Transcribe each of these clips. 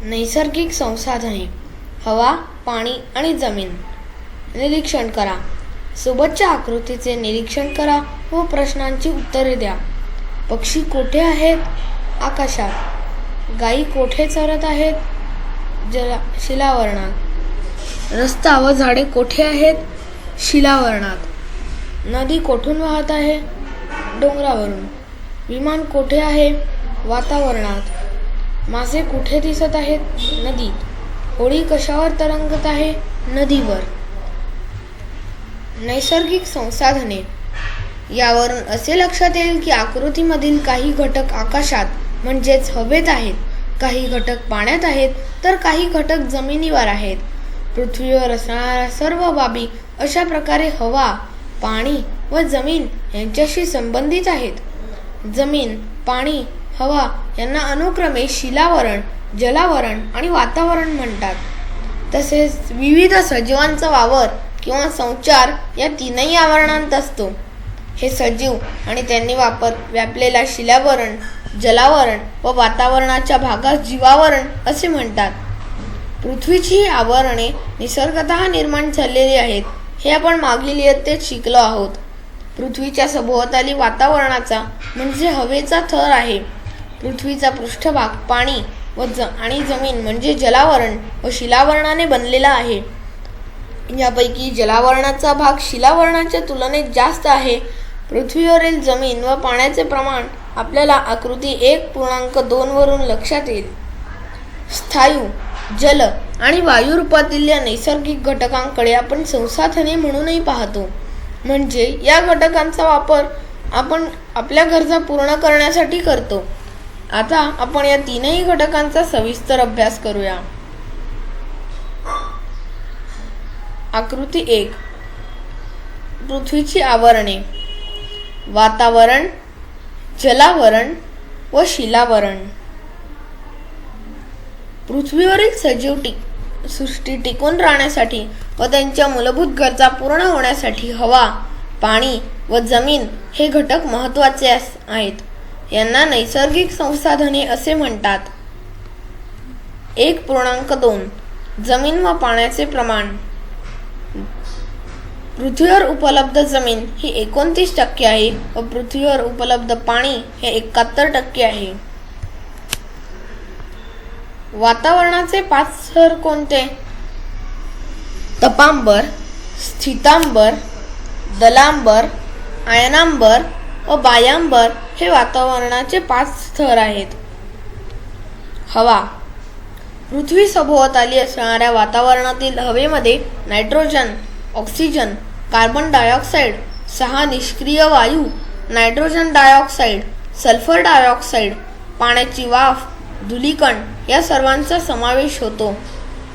नैसर्गिक संसाधने हवा, पाणी आणि जमीन. निरीक्षण करा. सोबतच्या आकृतीचे निरीक्षण करा व प्रश्नांची उत्तरे द्या. पक्षी कोठे आहेत? आकाशात. गायी कोठे चरत आहेत? शिलावरणात. रस्ता व झाडे कोठे आहेत? शिलावरणात. नदी कोठून वाहत आहे? डोंगरावरून. विमान कोठे आहे? वातावरणात. मासे कुठे दिसत आहेत? नदीत. होडी कशावर तरंगत आहे? नदीवर. नैसर्गिक संसाधने यावरून असे लक्षात येईल की आकृतीमधील काही घटक आकाशात म्हणजेच हवेत आहेत, काही घटक पाण्यात आहेत, तर काही घटक जमिनीवर आहेत. पृथ्वीवर असणाऱ्या सर्व बाबी अशा प्रकारे हवा, पाणी व जमीन यांच्याशी संबंधित आहेत. जमीन, पाणी, हवा यांना अनुक्रमे शिलावरण, जलावरण आणि वातावरण म्हणतात. तसेच विविध सजीवांचा वावर किंवा संचार या तीनही आवरणांत असतो. हे सजीव आणि त्यांनी व्यापलेल्या शिलावरण, जलावरण व वातावरणाच्या भागास जीवावरण असे म्हणतात. पृथ्वीची ही आवरणे निसर्गतः निर्माण झालेली आहेत हे आपण मागील इयत्तेत शिकलो आहोत. पृथ्वीच्या सभोवताली वातावरणाचा म्हणजे हवेचा थर आहे. पृथ्वीचा पृष्ठभाग पाणी आणि जमीन म्हणजे जलावरण व शिलावरणाने बनलेला आहे. यापैकी जलावरणाचा भाग शिलावरणाच्या तुलनेत जास्त आहे. पृथ्वीवरील जमीन व पाण्याचे प्रमाण आपल्याला आकृती 1.2 वरून लक्षात येईल. स्थायू, जल आणि वायू रूपातील या नैसर्गिक घटकांकडे आपण संसाधने म्हणूनही पाहतो. म्हणजे या घटकांचा वापर आपण आपल्या गरजा पूर्ण करण्यासाठी करतो. आता आपण या तीनही घटकांचा सविस्तर अभ्यास करूया. आकृती 1. पृथ्वीची आवरणे. वातावरण, जलावरण व शिलावरण. पृथ्वीवरील सजीव सृष्टी टिकून राहण्यासाठी व त्यांच्या मूलभूत गरजा पूर्ण होण्यासाठी हवा, पाणी व जमीन हे घटक महत्त्वाचे आहेत. यांना नैसर्गिक संसाधने असे म्हणतात. 1.2 जमीन व पाण्याचे प्रमाण. पृथ्वीवर उपलब्ध जमीन ही 29% आहे व पृथ्वीवर उपलब्ध पाणी हे 71% आहे. वातावरणाचे 5 स्तर कोणते? तपांबर, स्थितांबर, दलांबर, आयनांबर व बायांबर हे वातावरणाचे 5 स्तर आहेत. हवा. पृथ्वी सभोवताली असणाऱ्या वातावरणातील हवेमध्ये नायट्रोजन, ऑक्सिजन, कार्बन डायऑक्साईड, 6 निष्क्रिय वायू, नायट्रोजन डायऑक्साईड, सल्फर डायऑक्साईड, पाण्याची वाफ, धूलिकण या सर्वांचा समावेश होतो.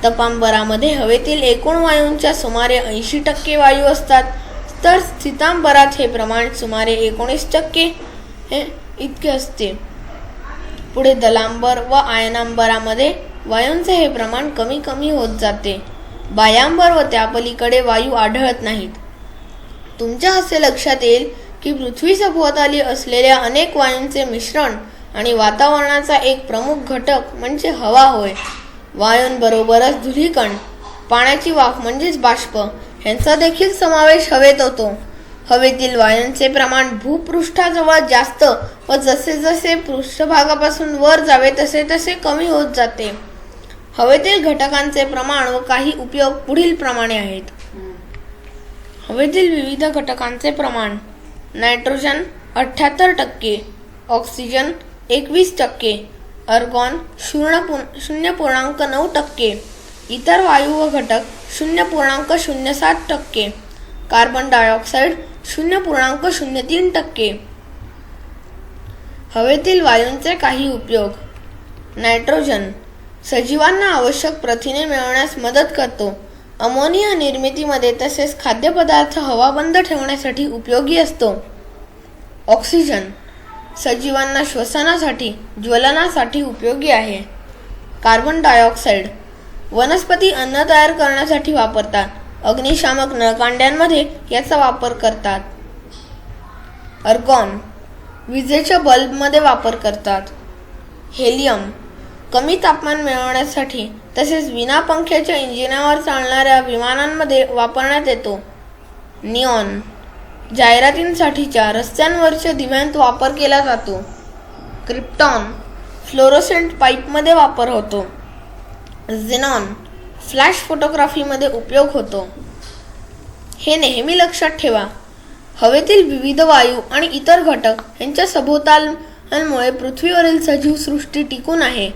तपांबरामध्ये हवेतील एकूण वायूंच्या सुमारे 80% वायू असतात, तर स्थितांबरात हे प्रमाण सुमारे 19% इतके असते. पुढे दलांबर व आयनांबरामध्ये वायूंचे हे प्रमाण कमी कमी होत जाते. बायांबर व त्यापलीकडे वायू आढळत नाहीत. तुमच्या असे लक्षात येईल की पृथ्वी सभोवताली असलेल्या अनेक वायूंचे मिश्रण आणि वातावरणाचा एक प्रमुख घटक म्हणजे हवा होय. वायूंबरोबरच धूलिकण, पाण्याची वाफ म्हणजेच बाष्प यांचा देखील समावेश हवेत होतो. हवेतील वायूंचे प्रमाण भूपृष्ठाजवळ जास्त व जसे जसे पृष्ठभागापासून वर जावे तसे तसे कमी होत जाते. हवेतील घटकांचे प्रमाण व काही उपयोग पुढील प्रमाणे आहेत. हवेतील विविध घटकांचे प्रमाण. नायट्रोजन 78%, ऑक्सिजन 21%, आर्गॉन 0.9%, इतर वायू व घटक 0.07%, कार्बन डायऑक्साईड 0.03%. हवेतील वायूंचे काही उपयोग. नायट्रोजन सजीवांना आवश्यक प्रथिने मिळवण्यास मदत करतो. अमोनिया निर्मितीमध्ये तसेच खाद्यपदार्थ हवाबंद ठेवण्यासाठी उपयोगी असतो. ऑक्सिजन सजीवांना श्वसनासाठी, ज्वलनासाठी उपयोगी आहे. कार्बन डायऑक्साईड वनस्पती अन्न तयार करण्यासाठी वापरतात. अग्निशामक नळकांड्यांमध्ये याचा वापर करतात. आर्गॉन विजेच्या बल्बमध्ये वापर करतात. हेलियम कमी तापमान मिळवण्यासाठी तसेच विना पंख्याच्या इंजिनावर चालणाऱ्या विमानांमध्ये वापरण्यात येतो. निऑन जाहिरातींसाठीच्या रस्त्यांवरच्या दिव्यांत वापर केला जातो. क्रिप्टॉन फ्लोरोसेंट पाईपमध्ये वापर होतो. झेनॉन फ्लॅश फोटोग्राफीमध्ये उपयोग होतो. हे नेहमी लक्षात ठेवा, हवेतील विविध वायू आणि इतर घटक यांच्या सभोवतालमुळे पृथ्वीवरील सजीव सृष्टी टिकून आहे.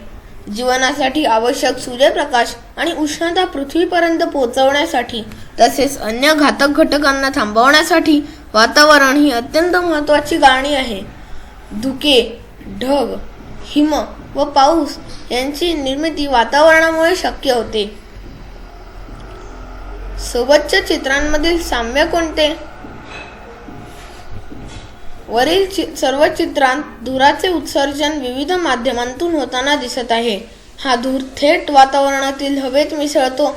जीवनासाठी आवश्यक सूर्यप्रकाश आणि उष्णता पृथ्वीपर्यंत पोहोचवण्यासाठी तसेच अन्य घातक घटकांना थांबवण्यासाठी वातावरण ही अत्यंत महत्त्वाची गाणी आहे. धुके, ढग, हिम व पाऊस यांची निर्मिती वातावरणामुळे शक्य होते. सोबतच्या चित्रांमधील साम्य कोणते? वरील सर्व चित्रांत धुराचे उत्सर्जन विविध माध्यमांतून होताना दिसत आहे. हा धूर थेट वातावरणातील हवेत मिसळतो,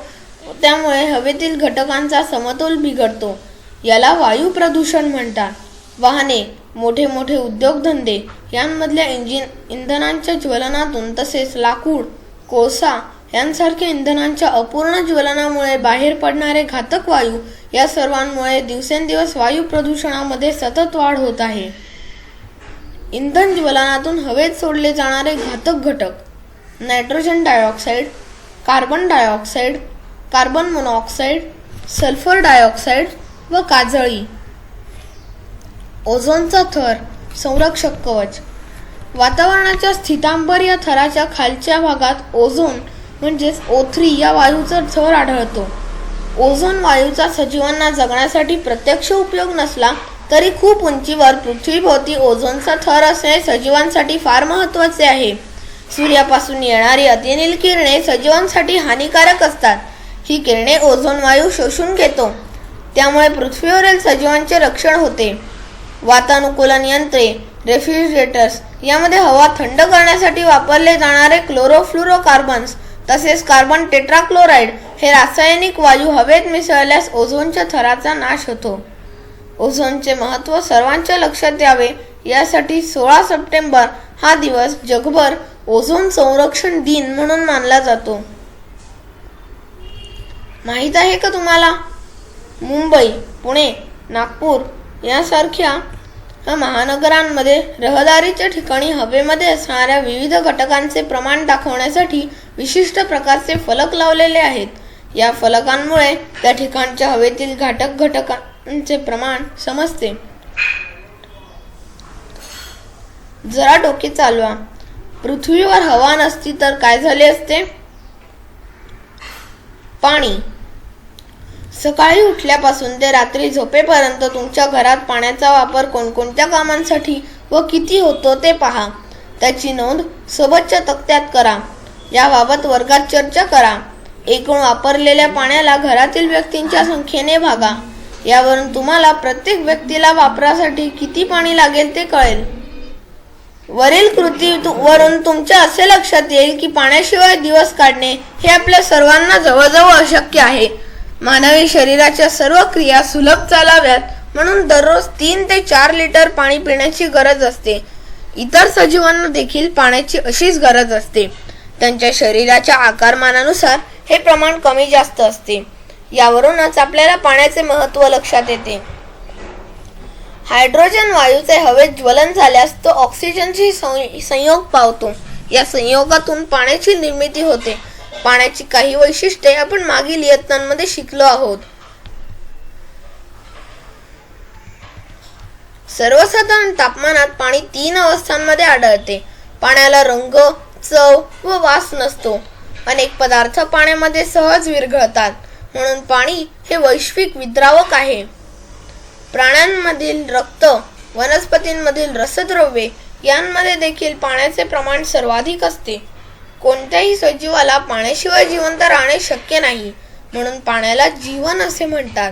त्यामुळे हवेतील घटकांचा समतोल बिघडतो. याला वायू प्रदूषण म्हणतात. वाहने, मोठे मोठे उद्योगधंदे यांमधल्या इंधनांच्या ज्वलनातून तसेच लाकूड, कोळसा यांसारख्या इंधनांच्या अपूर्ण ज्वलनामुळे बाहेर पडणारे घातक वायू या सर्वांमुळे दिवसेंदिवस वायू प्रदूषणामध्ये सतत वाढ होत आहे. इंधन ज्वलनातून हवेत सोडले जाणारे घातक घटक nitrogen dioxide, carbon dioxide, carbon monoxide, sulphur dioxide व काजळी. ओझोनचा थर संरक्षक कवच. वातावरणाच्या स्थितांबर या थराच्या खालच्या भागात ओझोन म्हणजेच O3 या वायूचा थर आढळतो. ओझोन वायूचा सजीवांना जगण्यासाठी प्रत्यक्ष उपयोग नसला तरी खूप उंचीवर पृथ्वीभोवती ओझोनचा थर असणे सजीवांसाठी फार महत्त्वाचे आहे. सूर्यापासून येणारी अतिनील किरणे सजीवांसाठी हानिकारक असतात. ही किरणे ओझोन वायू शोषून घेतो, त्यामुळे पृथ्वीवरील सजीवांचे रक्षण होते. वातानुकूलन यंत्रे, रेफ्रिजरेटर्स यामध्ये हवा थंड करण्यासाठी वापरले जाणारे क्लोरोफ्लोरोकार्बन्स तसेच कार्बन टेट्राक्लोराइड हे रासायनिक वायू हवेत मिसळल्यास ओझोनच्या थराचा नाश होतो. ओझोनचे महत्त्व सर्वांच्या लक्षात यावे यासाठी 16 सप्टेंबर हा दिवस जगभर ओझोन संरक्षण दिन म्हणून मानला जातो. माहीत आहे का तुम्हाला, मुंबई, पुणे, नागपूर यासारख्या महानगरांमध्ये रहदारीच्या ठिकाणी हवेमध्ये असणाऱ्या विविध घटकांचे प्रमाण दाखवण्यासाठी विशिष्ट प्रकारचे फलक लावलेले आहेत. या फलकांमुळे त्या ठिकाणच्या हवेतील घटकांचे प्रमाण समजते. जरा डोके चालवा. पृथ्वीवर हवा नसती तर काय झाले असते? पाणी. सकाळी उठल्यापासून ते रात्री झोपेपर्यंत तुमच्या घरात पाण्याचा वापर कोणकोणत्या कामांसाठी व किती होतो ते पहा. त्याची नोंद सोबतच्या तक्त्यात करा. याबाबत वर्गात चर्चा करा. एकूण वापरलेल्या पाण्याला घरातील व्यक्तींच्या संख्येने भागा. यावरून तुम्हाला प्रत्येक व्यक्तीला वापरासाठी किती पाणी लागेल ते कळेल. वरील कृतीवरून तुमच्या असे लक्षात येईल की पाण्याशिवाय दिवस काढणे हे आपल्या सर्वांना जवळजवळ अशक्य आहे. मानवी शरीराच्या सर्व क्रिया सुलभ चालाव्यात म्हणून दररोज 3 ते 4 लिटर पाणी पिण्याची गरज असते. इतर सजीवांना देखील पाण्याची अशीच गरज असते. त्यांच्या शरीराच्या आकारमानानुसार हे प्रमाण कमी जास्त असते. यावरूनच आपल्याला पाण्याचे महत्त्व लक्षात येते. हायड्रोजन वायूचे हवेत ज्वलन झाल्यास तो ऑक्सिजनशी संयोग पावतो. या संयोगातून पाण्याची निर्मिती होते. पाण्याची काही वैशिष्ट्ये आपण मागील इयत्तांमध्ये शिकलो आहोत. सर्वसाधारण तापमानात पाणी 3 अवस्थांमध्ये आढळते. पाण्याला रंग, चव व वास नसतो. अनेक पदार्थ पाण्यामध्ये सहज विरघळतात, म्हणून पाणी हे वैश्विक विद्रावक आहे. प्राण्यांमधील रक्त, वनस्पतींमधील रसद्रव्ये यांमध्ये देखील पाण्याचे प्रमाण सर्वाधिक असते. कोणत्याही सजीवाला पाण्याशिवाय जिवंत राहणे शक्य नाही, म्हणून पाण्याला जीवन असे म्हणतात.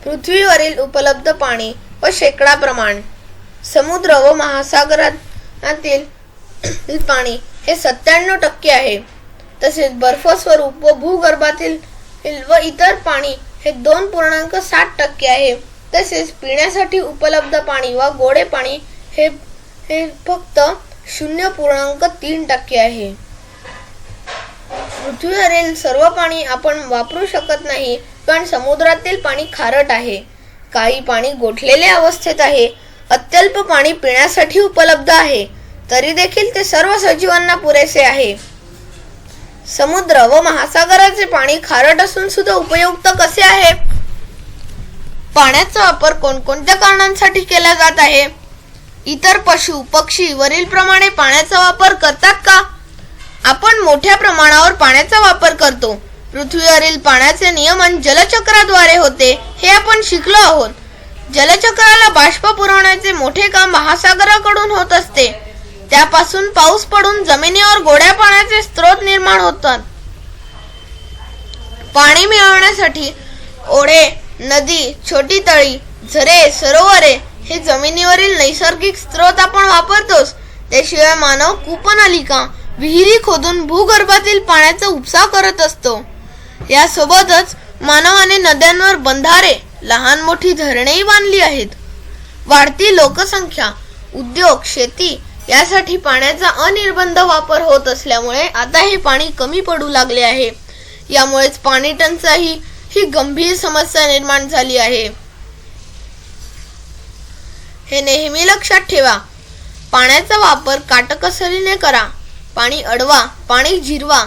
पृथ्वीवरील उपलब्ध पाणी व शेकडा प्रमाण. समुद्र व महासागरातील पाणी हे 97% आहे. तसेच बर्फस्वरूप व भूगर्भातील व इतर पाणी हे 2.7% आहे. तसेच पिण्यासाठी उपलब्ध पाणी व गोडे पाणी हे फक्त 0.3% आहे. पृथ्वीवरील सर्व पाणी आपण वापरू शकत नाही, पण समुद्रातील पाणी खारट आहे. काही पाणी गोठलेल्या अवस्थेत आहे. अत्यल्प पाणी पिण्यासाठी उपलब्ध आहे, तरी देखील ते सर्व सजीवांना पुरेसे आहे. समुद्र व महासागराचे पाणी खारट असून सुद्धा उपयुक्त कसे आहे? पाण्याचा वापर कोणकोणत्या कारणांसाठी केला जात आहे? इतर पशु पक्षी वरील प्रमाणे पाण्याचा वापर करतात का? आपण मोठ्या प्रमाणावर पाण्याचा वापर करतो. पृथ्वीवरील पाण्याचे नियमन जलचक्राद्वारे होते, हे आपण शिकलो आहोत. जलचक्राला बाष्प पुरवण्याचे मोठे काम महासागराकडून होत असते. त्यापासून पाऊस पडून जमिनीवर गोड्या पाण्याचे स्रोत निर्माण होतात. पाणी मिळवण्यासाठी ओढे, नदी, छोटी तळी, झरे, सरोवरे हे जमिनीवरील नैसर्गिक स्रोत आपण वापरतोच. त्याशिवाय मानव कूपनलिका, विहिरी खोदून भूगर्भातील पाण्याचा उपसा करत असतो. यासोबतच मानवाने नद्यांवर बंधारे, लहान मोठी धरणेही बांधली आहेत. वाढती लोकसंख्या, उद्योग, शेती यासाठी पाण्याचा अनिर्बंध वापर होत असल्यामुळे आता हे पाणी कमी पडू लागले आहे. यामुळेच पाणी टंचाई ही गंभीर समस्या निर्माण झाली आहे. हे नेहमी लक्षात ठेवा. पाण्याचा वापर काटकसरीने करा. पाणी अडवा, पाणी जिरवा.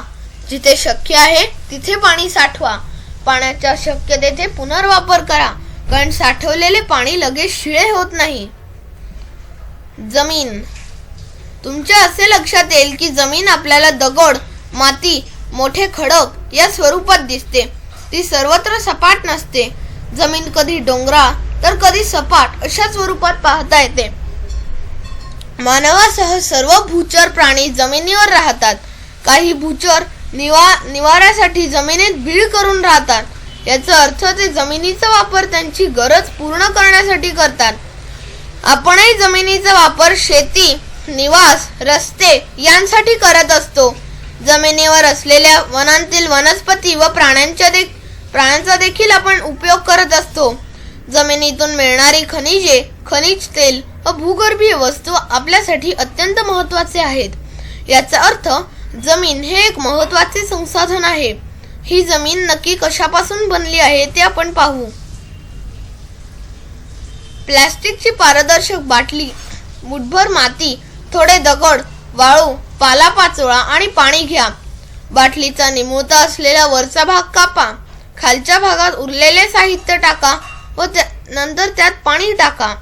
जिथे शक्य आहे तिथे पाणी साठवा. पाण्याचा शक्य तेथे पुनर्वापर करा, कारण साठवलेले पाणी लगेच शिळे होत नाही. जमीन. तुमच्या असे लक्षात येईल की जमीन आपल्याला दगड, माती, मोठे खडक या स्वरूपात दिसते. ती सर्वत्र सपाट नसते. जमीन कधी डोंगरा तर कधी सपाट अशा स्वरूपात पाहता येते. मानवासह सर्व भूचर प्राणी जमिनीवर राहतात. काही भूचर निवाऱ्यासाठी जमिनीत बीळ करून राहतात. याचा अर्थ ते जमिनीचा वापर त्यांची गरज पूर्ण करण्यासाठी करतात. आपणही जमिनीचा वापर शेती, निवास, रस्ते यांसाठी करत असतो. जमिनीवर असलेल्या वनांतील वनस्पती व प्राण्यांचा देखील आपण उपयोग करत असतो. जमिनीतून मिळणारी खनिजे, खनिज तेल व भूगर्भीय वस्तू आपल्यासाठी अत्यंत महत्त्वाचे आहेत. याचा अर्थ जमीन हे एक महत्त्वाचे संसाधन आहे. ही जमीन नक्की कशापासून बनली आहे ते आपण पाहू. प्लास्टिकची पारदर्शक बाटली, मुठभर माती, थोडे दगड, वाळू, पालापाचोळा आणि पाणी घ्या. बाटलीचा निमुळता असलेला वरचा भाग कापा. खालच्या भागात उरलेले साहित्य टाका व नंतर त्यात पाणी टाका.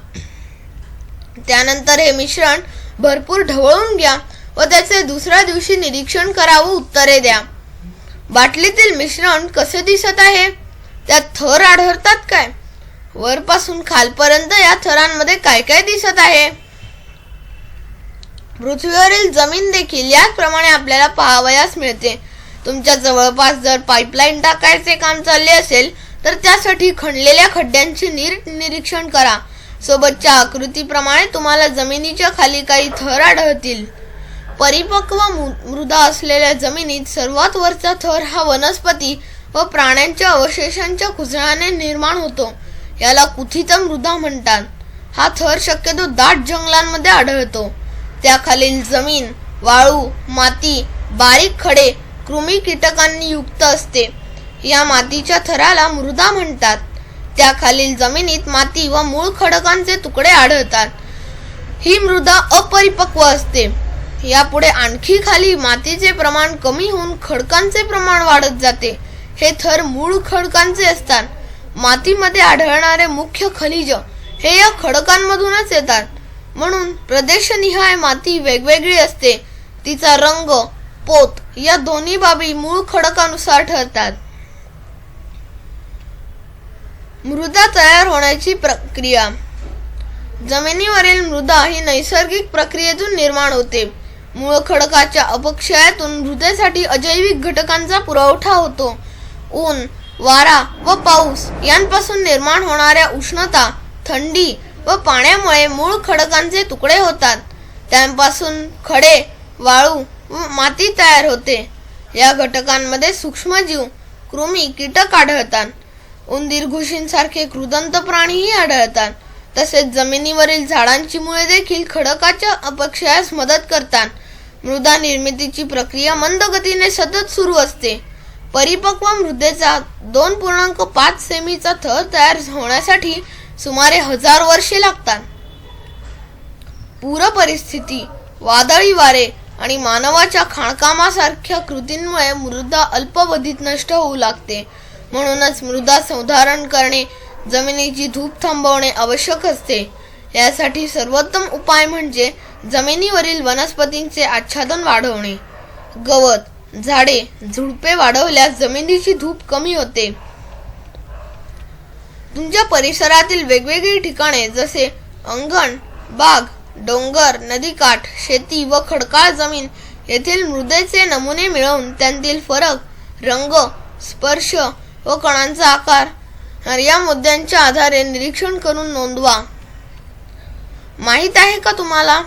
त्यानंतर हे मिश्रण भरपूर ढवळून घ्या व त्याचे दुसऱ्या दिवशी निरीक्षण करा व उत्तरे द्या. बाटलीतील मिश्रण कसे दिसत आहे? त्यात थर आढळतात काय? वरपासून खालपर्यंत या थरांमध्ये काय काय दिसत आहे? पृथ्वीवरील जमीन देखील याचप्रमाणे आपल्याला पाहावयास मिळते. तुमच्या जवळपास जर पाईपलाईन टाकायचे काम चालले असेल तर त्यासाठी खणलेल्या खड्ड्यांचे निरीक्षण करा. सोबतच्या आकृतीप्रमाणे तुम्हाला जमिनीच्या खाली काही थर आढळतील. परिपक्व मृदा असलेल्या जमिनीत सर्वात वरचा थर हा वनस्पती व प्राण्यांच्या अवशेषांच्या कुजळाने निर्माण होतो. याला कुथित मृदा म्हणतात. हा थर शक्यतो दाट जंगलांमध्ये आढळतो. त्याखालील जमीन वाळू, माती, बारीक खडे, कृमी कीटकांनी युक्त असते. या मातीच्या थराला मृदा म्हणतात. त्याखालील जमिनीत माती व मूळ खडकांचे तुकडे आढळतात. ही मृदा अपरिपक्व असते. यापुढे आणखी खाली मातीचे प्रमाण कमी होऊन खडकांचे प्रमाण वाढत जाते. हे थर मूळ खडकांचे असतात. मातीमध्ये आढळणारे मुख्य खनिज हे या खडकांमधूनच येतात. म्हणून प्रदेशनिहाय माती वेगवेगळी असते. तिचा रंग, पोत या दोन्ही बाबी मूळ खडकानुसार ठरतात. मृदा तयार होण्याची प्रक्रिया. जमिनीवरील मृदा ही नैसर्गिक प्रक्रियेतून निर्माण होते. मूळ खडकाच्या अपक्षयातून मृदेसाठी अजैविक घटकांचा पुरवठा होतो. ऊन, वारा व पाऊस यांपासून निर्माण होणाऱ्या उष्णता, थंडी व पाण्यामुळे मूळ खडकांचे तुकडे होतात. त्यांपासून खडे, वाळू व माती तयार होते. या घटकांमध्ये सूक्ष्मजीव, कृमी, कीटक आढळतात. उंदीर, घुशींसारखे कृदंत प्राणीही आढळतात. तसेच जमिनीवरील झाडांची मुळे देखील खडकाच्या अपक्षयास मदत करतात. मृदा निर्मितीची प्रक्रिया मंद गतीने सतत सुरू असते. परिपक्व मृदेचा 2.5 सेमीचा थर तयार होण्यासाठी सुमारे 1000 वर्षे लागतात. पूर परिस्थिती, वादळी वारे आणि मानवाच्या खाणकामासारख्या कृतींमुळे मृदा अल्पावधीत नष्ट होऊ लागते. म्हणूनच मृदा संधारण करणे, जमिनीची धूप थांबवणे आवश्यक असते. यासाठी सर्वोत्तम उपाय म्हणजे जमिनीवरील वनस्पतींचे आच्छादन वाढवणे. गवत, झाडे, झुडपे वाढवल्यास जमिनीची धूप कमी होते. तुमच्या परिसरातील वेगवेगळी ठिकाणे जसे अंगण, बाग, डोंगर, नदीकाठ, शेती व खडकाळ जमीन येथील मृदेचे नमुने मिळवून त्यांतील फरक, रंग, स्पर्श व कणांचा आकार या मुद्द्यांच्या आधारे निरीक्षण करून नोंदवा. माहित आहे का तुम्हाला,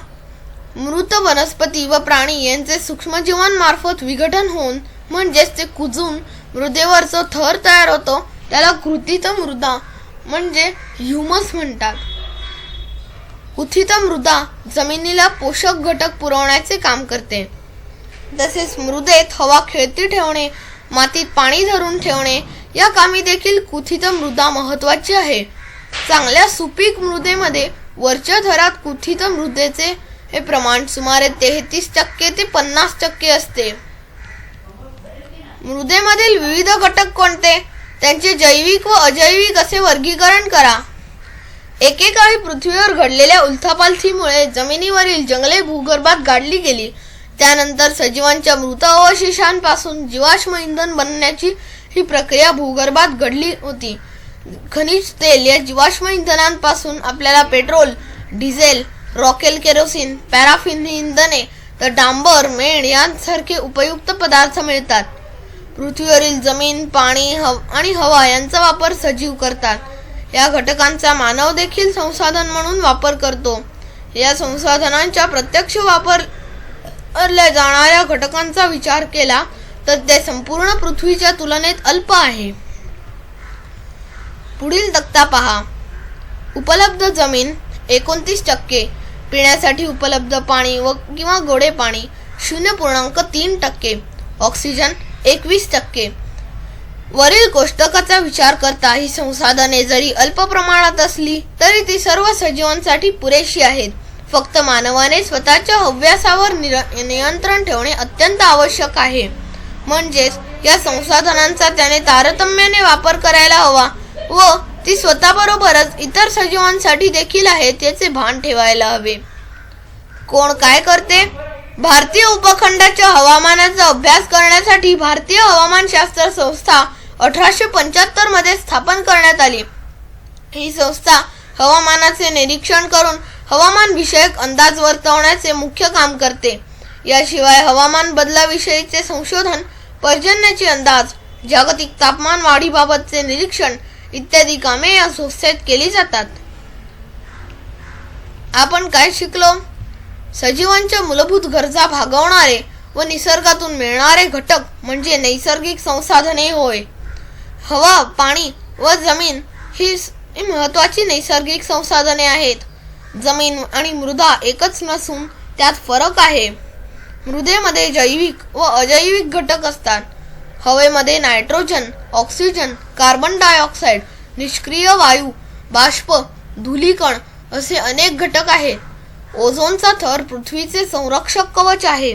मृत वनस्पती व प्राणी यांचे सूक्ष्मजीवांमार्फत विघटन होऊन म्हणजेच ते कुजून मृदेवर जो थर तयार होतो त्याला कृतीत मृदा म्हणजे ह्युमस म्हणतात. कुथित मृदा जमिनीला पोषक घटक पुरवण्याचे काम करते. तसेच मृदेत हवा खेळती ठेवणे, मातीत पाणी धरून ठेवणे या कामी देखील कुथित मृदा महत्वाची आहे. चांगल्या सुपीक मृदेमध्ये वरच्या थरात कुथित मृदेचे हे प्रमाण सुमारे 33% ते 50% असते. मृदेमधील विविध घटक कोणते, त्यांचे जैविक व अजैविक असे वर्गीकरण करा. एकेकाळी पृथ्वीवर घडलेल्या उलथापालथीमुळे जमिनीवरील जंगले भूगर्भात गाडली गेली. त्यानंतर सजीवांच्या मृत अवशेषांपासून जीवाश्म इंधन बनण्याची ही प्रक्रिया भूगर्भात घडली होती. खनिज तेल या जीवाश्म इंधनांपासून आपल्याला पेट्रोल, डिझेल, रॉकेल, केरोसिन, पॅराफिन ही इंधने तर डांबर, मेण यांसारखे उपयुक्त पदार्थ मिळतात. पृथ्वीवरील जमीन, पाणी आणि हवा यांचा वापर सजीव करतात. या घटकांचा मानव देखील संसाधन म्हणून वापर करतो. या संसाधनांच्या प्रत्यक्ष वापरल्या जाणाऱ्या घटकांचा विचार केला तर ते संपूर्ण पृथ्वीच्या तुलनेत अल्प आहे. पुढील तक्ता पहा. उपलब्ध जमीन 29%, पिण्यासाठी उपलब्ध पाणी व किंवा गोडे पाणी 0.3%, ऑक्सिजन 21%. वरील कोष्टकाचा विचार करता ही संसाधने जरी अल्प प्रमाणात असली तरी ती सर्व सजीवांसाठी पुरेशी आहेत. फक्त मानवाने स्वतःच्या हव्यासावर नियंत्रण ठेवणे अत्यंत आवश्यक आहे. म्हणजेच या संसाधनांचा त्याने तारतम्याने वापर करायला हवा व ती स्वतःबरोबरच इतर सजीवांसाठी देखील आहेत याचे भान ठेवायला हवे. कोण काय करते? भारतीय उपखंडाच्या हवामानाचा अभ्यास करण्यासाठी भारतीय हवामानशास्त्र संस्था 1875 मध्ये स्थापन करण्यात आली. ही संस्था हवामानाचे निरीक्षण करून हवामान विषयक अंदाज वर्तवण्याचे मुख्य काम करते. याशिवाय हवामान बदलाविषयीचे संशोधन, पर्जन्याचे अंदाज, जागतिक तापमान वाढीबाबतचे निरीक्षण इत्यादी कामे या संस्थेत केली जातात. आपण काय शिकलो? सजीवांच्या मूलभूत गरजा भागवणारे व निसर्गातून मिळणारे घटक म्हणजे नैसर्गिक संसाधने होय. हवा, पाणी व जमीन ही महत्वाची नैसर्गिक संसाधने आहेत. जमीन आणि मृदा एकच नसून त्यात फरक आहे. मृदेमध्ये जैविक व अजैविक घटक असतात. हवेमध्ये नायट्रोजन, ऑक्सिजन, कार्बन डायऑक्साईड, निष्क्रिय वायू, बाष्प, धूलिकण असे अनेक घटक आहेत. ओझोनचा थर पृथ्वीचे संरक्षक कवच आहे.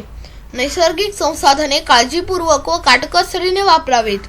नैसर्गिक संसाधने काळजीपूर्वक व काटकसरीने वापरावीत.